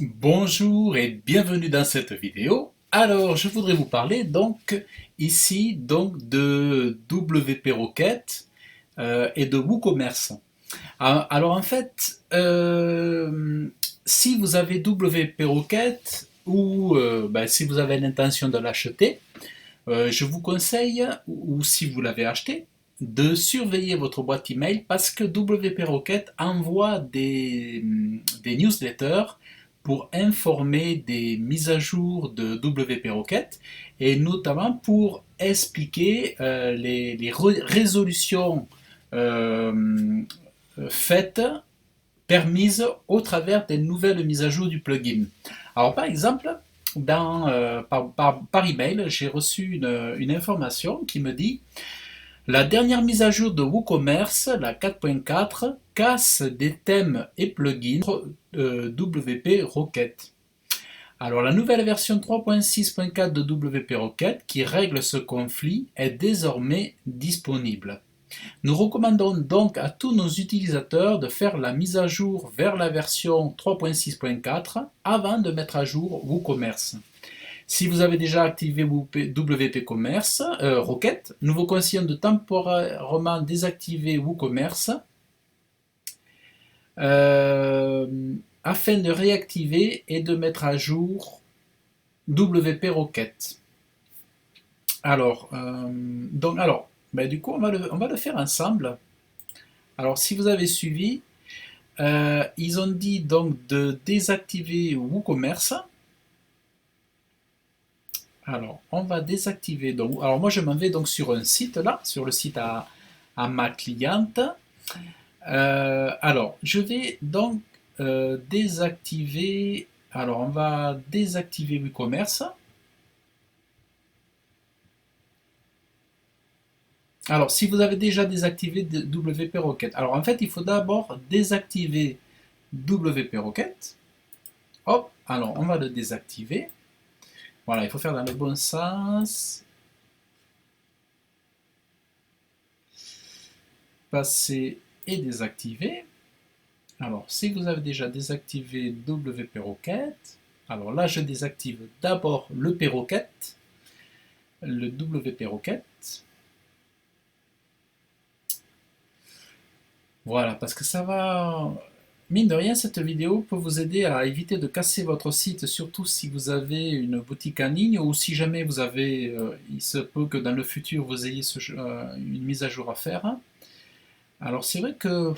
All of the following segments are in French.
Bonjour et bienvenue dans cette vidéo. Alors, je voudrais vous parler donc ici de WP Rocket et de WooCommerce. Alors en fait, si vous avez WP Rocket ou si vous avez l'intention de l'acheter, je vous conseille, ou si vous l'avez acheté, de surveiller votre boîte email parce que WP Rocket envoie des newsletters pour informer des mises à jour de WP Rocket et notamment pour expliquer les résolutions euh, faites, permises au travers des nouvelles mises à jour du plugin. Alors par exemple, par email, j'ai reçu une information qui me dit la dernière mise à jour de WooCommerce, la 4.4, casse des thèmes et plugins WP Rocket. Alors la nouvelle version 3.6.4 de WP Rocket qui règle ce conflit est désormais disponible. Nous recommandons donc à tous nos utilisateurs de faire la mise à jour vers la version 3.6.4 avant de mettre à jour WooCommerce. Si vous avez déjà activé WP Commerce, Rocket, nous vous conseillons de temporairement désactiver WooCommerce euh, afin de réactiver et de mettre à jour WP Rocket. Alors, du coup, on va le faire ensemble. Alors, si vous avez suivi, ils ont dit donc de désactiver WooCommerce. Alors, on va désactiver. Donc, alors, moi, je m'en vais donc sur un site là, sur le site à ma cliente. Alors, je vais donc désactiver. Alors, on va désactiver WooCommerce. Alors, si vous avez déjà désactivé WP Rocket, alors en fait, il faut d'abord désactiver WP Rocket. Hop, alors on va le désactiver. Voilà, il faut faire dans le bon sens. Passer et désactiver. Alors, si vous avez déjà désactivé WP Rocket, alors là, je désactive d'abord le P-Rocket, le WP Rocket. Voilà, parce que ça va... Mine de rien, cette vidéo peut vous aider à éviter de casser votre site, surtout si vous avez une boutique en ligne ou si jamais vous avez... il se peut que dans le futur, vous ayez une mise à jour à faire. Alors, c'est vrai que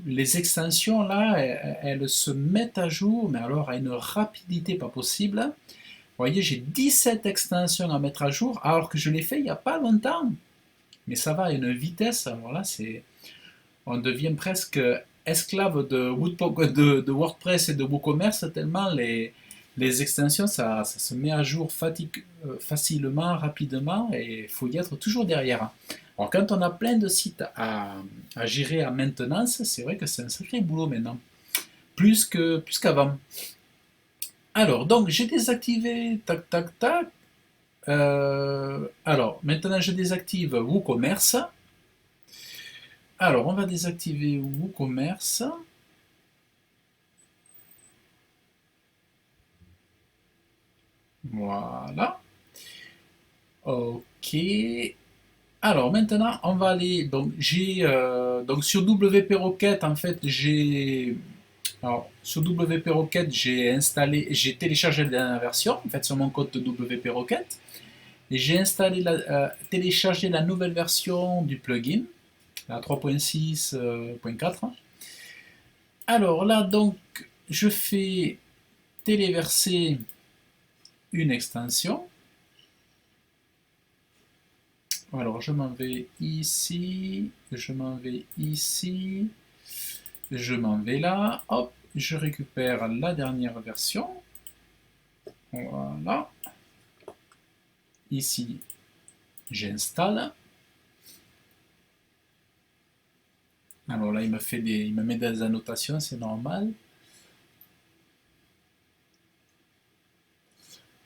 les extensions, là, elles se mettent à jour, mais alors à une rapidité pas possible. Vous voyez, j'ai 17 extensions à mettre à jour, alors que je l'ai fait il n'y a pas longtemps. Mais ça va à une vitesse, alors là, on devient presque esclave de WordPress et de WooCommerce, tellement les extensions, ça se met à jour facilement, rapidement, et il faut y être toujours derrière. Alors quand on a plein de sites à gérer en maintenance, c'est vrai que c'est un sacré boulot maintenant, plus qu'avant. Alors, donc j'ai désactivé, tac, tac, tac. Alors, maintenant je désactive WooCommerce. Alors, on va désactiver WooCommerce. Voilà. Ok. Alors maintenant, on va aller. Donc donc sur WP Rocket, en fait, sur WP Rocket, j'ai téléchargé la dernière version, en fait, sur mon code de WP Rocket, et j'ai téléchargé la nouvelle version du plugin, la 3.6.4. Alors là, donc, je fais téléverser une extension. Alors, je m'en vais ici, je m'en vais ici, je m'en vais là, hop, je récupère la dernière version. Voilà. Ici, j'installe. Alors là, il me met des annotations, c'est normal.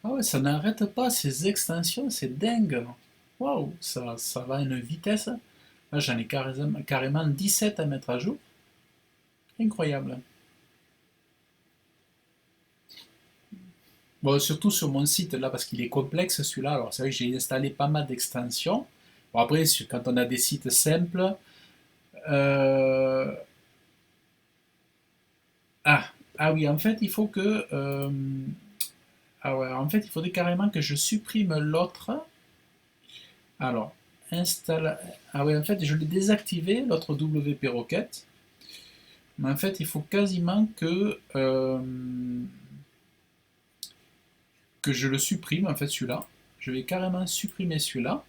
Ah ouais, ça n'arrête pas, ces extensions, c'est dingue. Waouh, ça va à une vitesse. Là, j'en ai carrément 17 à mettre à jour. Incroyable. Bon, surtout sur mon site là, parce qu'il est complexe celui-là. Alors, c'est vrai que j'ai installé pas mal d'extensions. Bon, après, quand on a des sites simples. euh, Ah, ah oui, en fait, il faut que. Ah ouais, en fait, il faudrait carrément que je supprime l'autre. Alors, installe. Ah ouais, en fait, je l'ai désactivé, l'autre WP Rocket. Mais en fait, il faut quasiment que je le supprime, en fait, celui-là. Je vais carrément supprimer celui-là.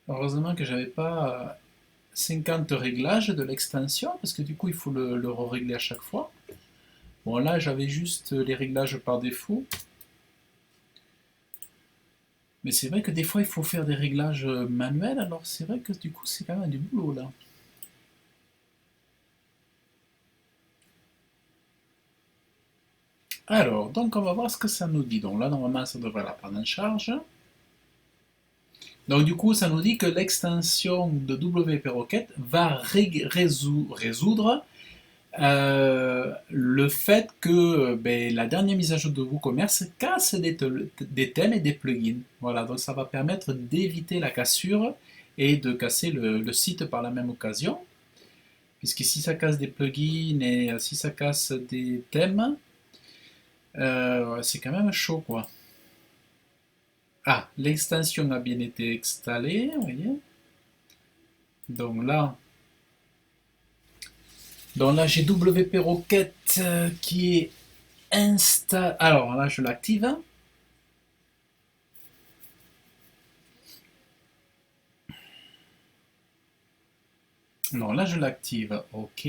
Heureusement que j'avais pas 50 réglages de l'extension, parce que du coup, il faut le régler à chaque fois. Bon, là, j'avais juste les réglages par défaut. Mais c'est vrai que des fois, il faut faire des réglages manuels, alors c'est vrai que du coup, c'est quand même du boulot, là. Alors, donc on va voir ce que ça nous dit. Donc là, normalement, ça devrait la prendre en charge. Donc du coup, ça nous dit que l'extension de WP Rocket va résoudre le fait que ben, la dernière mise à jour de WooCommerce casse des thèmes et des plugins. Voilà, donc ça va permettre d'éviter la cassure et de casser le site par la même occasion. Puisque si ça casse des plugins et si ça casse des thèmes, ouais, c'est quand même chaud quoi. Ah, l'extension a bien été installée, vous voyez. Donc là, j'ai WP Rocket qui est installé. Alors là, je l'active. Non, là, je l'active. OK.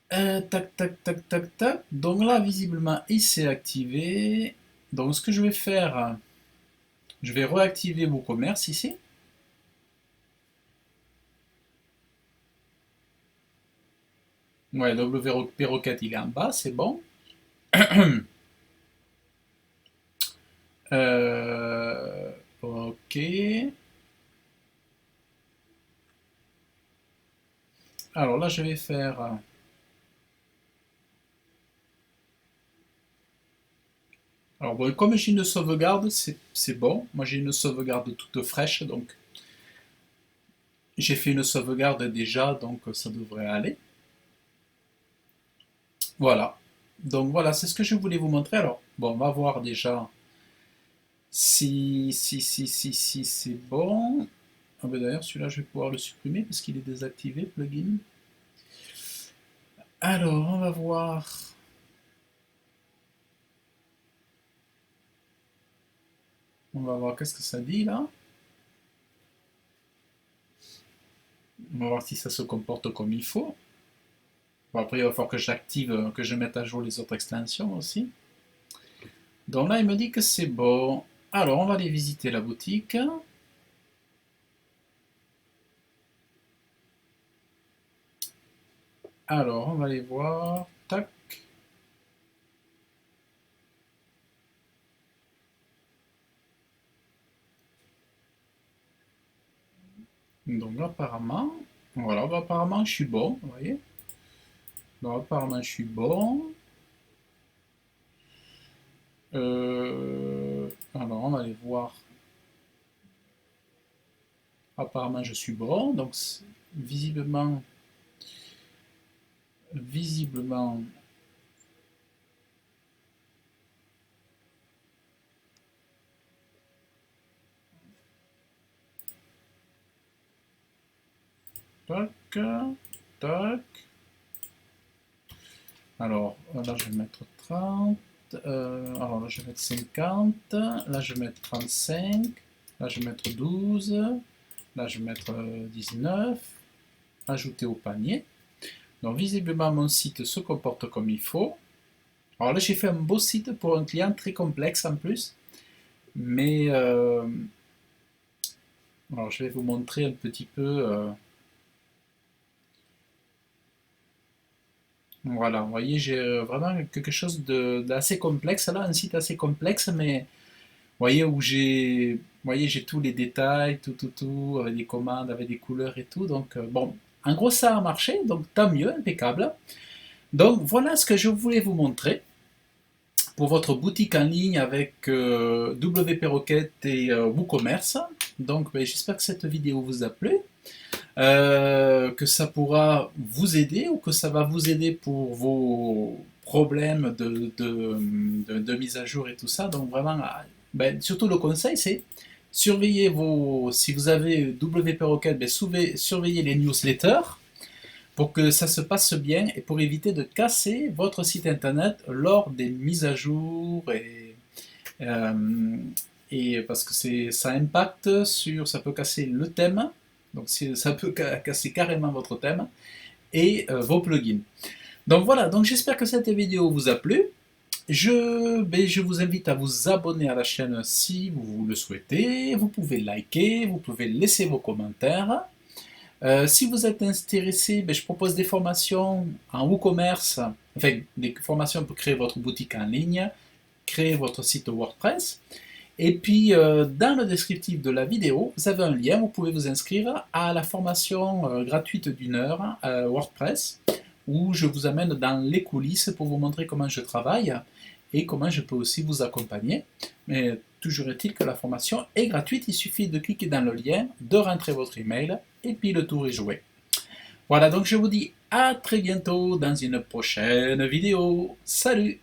Tac, tac, tac, tac, tac. Donc là, visiblement, il s'est activé. Donc, ce que je vais faire, je vais réactiver mon commerce ici. Ouais, WP Rocket, il est en bas, c'est bon. Ok. Alors là, je vais faire. Alors bon, comme j'ai une sauvegarde, c'est bon. Moi, j'ai une sauvegarde toute fraîche, donc j'ai fait une sauvegarde déjà, donc ça devrait aller. Voilà. Donc voilà, c'est ce que je voulais vous montrer. Alors, bon, on va voir déjà si c'est bon. Ah ben d'ailleurs, celui-là, je vais pouvoir le supprimer parce qu'il est désactivé, plugin. Alors, on va voir. On va voir qu'est-ce que ça dit là. On va voir si ça se comporte comme il faut. Bon, après, il va falloir que j'active, que je mette à jour les autres extensions aussi. Donc là, il me dit que c'est bon. Alors, on va aller visiter la boutique. Alors, on va aller voir. Tac. Donc, apparemment, voilà, bah, apparemment, je suis bon, vous voyez. Donc, apparemment, je suis bon. Alors, on va aller voir. Apparemment, je suis bon. Donc, visiblement, visiblement, tac, tac. Alors, là, je vais mettre 30. Alors là, je vais mettre 50. Là, je vais mettre 35. Là, je vais mettre 12. Là, je vais mettre 19. Ajouter au panier. Donc, visiblement, mon site se comporte comme il faut. Alors là, j'ai fait un beau site pour un client très complexe en plus. Mais, alors, je vais vous montrer un petit peu. Voilà, vous voyez, j'ai vraiment quelque chose d'assez complexe là, un site assez complexe, mais voyez, j'ai tous les détails, tout, avec des commandes, avec des couleurs et tout. Donc, bon, en gros, ça a marché, donc tant mieux, impeccable. Donc, voilà ce que je voulais vous montrer pour votre boutique en ligne avec WP Rocket et WooCommerce. Donc, ben, j'espère que cette vidéo vous a plu, que ça pourra vous aider ou que ça va vous aider pour vos problèmes de mise à jour et tout ça. Donc, vraiment, ben, surtout le conseil, c'est surveiller si vous avez WP Rocket, ben, surveillez les newsletters pour que ça se passe bien et pour éviter de casser votre site internet lors des mises à jour euh, et parce que ça impacte ça peut casser le thème, donc ça peut casser carrément votre thème et vos plugins. Donc voilà, donc j'espère que cette vidéo vous a plu. Je vous invite à vous abonner à la chaîne si vous le souhaitez. Vous pouvez liker, vous pouvez laisser vos commentaires. Si vous êtes intéressé, ben, je propose des formations en WooCommerce, enfin des formations pour créer votre boutique en ligne, créer votre site WordPress. Et puis dans le descriptif de la vidéo, vous avez un lien, vous pouvez vous inscrire à la formation gratuite d'une heure WordPress, où je vous amène dans les coulisses pour vous montrer comment je travaille et comment je peux aussi vous accompagner. Mais toujours est-il que la formation est gratuite, il suffit de cliquer dans le lien, de rentrer votre email et puis le tour est joué. Voilà, donc je vous dis à très bientôt dans une prochaine vidéo. Salut!